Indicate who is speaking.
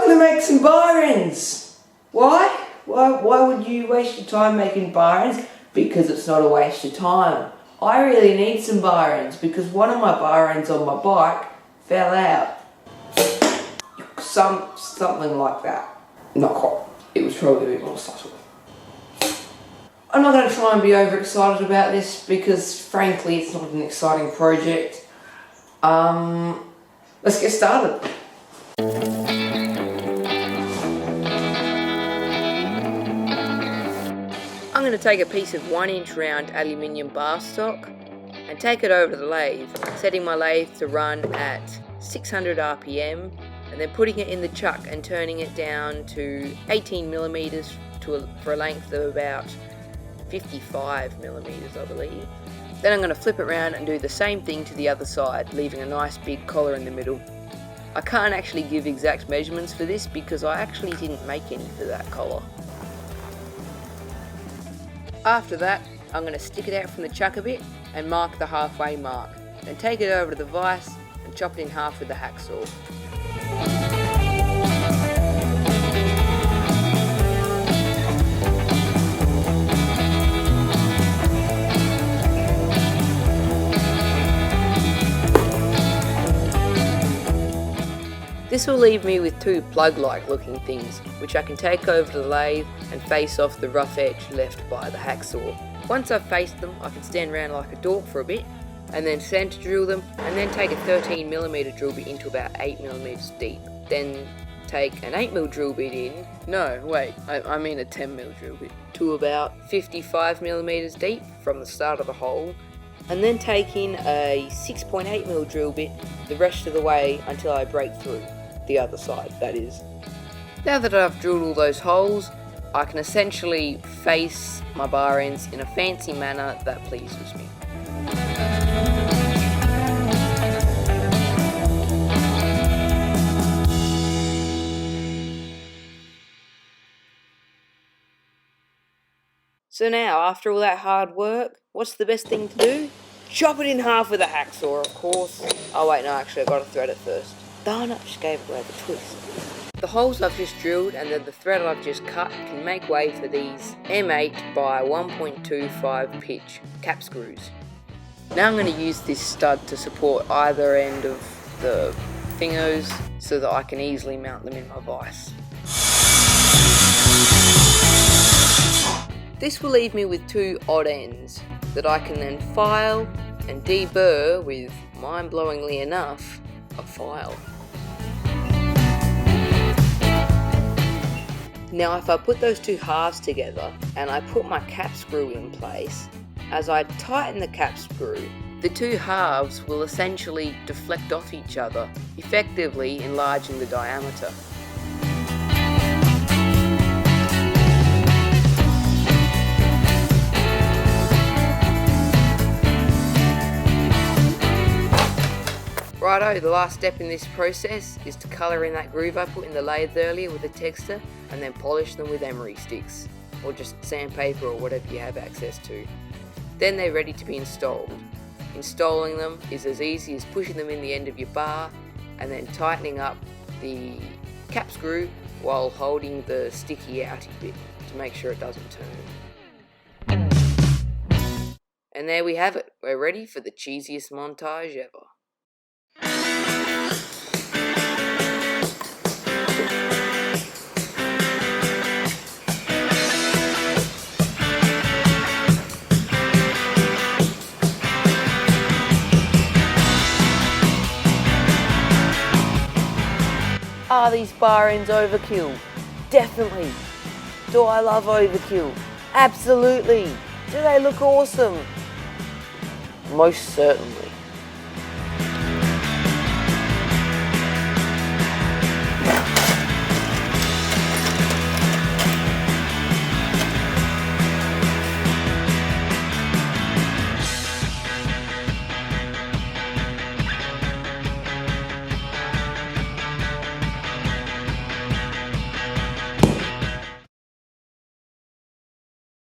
Speaker 1: I'm going to make some bar ends. Why? Why would you waste your time making bar ends? Because it's not a waste of time. I really need some bar ends because one of my bar ends on my bike fell out. Something like that. Not quite. It was probably a bit more subtle. I'm not going to try and be overexcited about this because frankly it's not an exciting project. Let's get started. I'm going to take a piece of 1-inch round aluminium bar stock and take it over to the lathe, setting my lathe to run at 600 RPM and then putting it in the chuck and turning it down to 18 millimeters for a length of about 55 millimeters, I believe. Then I'm going to flip it around and do the same thing to the other side, leaving a nice big collar in the middle. I can't actually give exact measurements for this because I actually didn't make any for that collar. After that, I'm going to stick it out from the chuck a bit and mark the halfway mark. Then take it over to the vise and chop it in half with the hacksaw. This will leave me with two plug-like looking things, which I can take over to the lathe and face off the rough edge left by the hacksaw. Once I've faced them, I can stand around like a dork for a bit, and then center drill them, and then take a 13mm drill bit into about 8mm deep. Then take an 8mm drill bit in, I mean a 10mm drill bit, to about 55mm deep from the start of the hole, and then take in a 6.8mm drill bit the rest of the way until I break through. The other side, that is. Now that I've drilled all those holes, I can essentially face my bar ends in a fancy manner that pleases me. So now, after all that hard work, what's the best thing to do? Chop it in half with a hacksaw, of course. Oh wait, no, actually I've got to thread it first. Darn it, just gave away the twist. The holes I've just drilled and then the thread I've just cut can make way for these M8 by 1.25 pitch cap screws. Now I'm going to use this stud to support either end of the thingos so that I can easily mount them in my vise. This will leave me with two odd ends that I can then file and deburr with, mind-blowingly enough, a file. Now if I put those two halves together and I put my cap screw in place, as I tighten the cap screw, the two halves will essentially deflect off each other, effectively enlarging the diameter. Righto, the last step in this process is to colour in that groove I put in the lathe earlier with a texture and then polish them with emery sticks or just sandpaper or whatever you have access to. Then they're ready to be installed. Installing them is as easy as pushing them in the end of your bar and then tightening up the cap screw while holding the sticky outy bit to make sure it doesn't turn. And there we have it, we're ready for the cheesiest montage ever. Are these bar ends overkill? Definitely. Do I love overkill? Absolutely. Do they look awesome? Most certainly.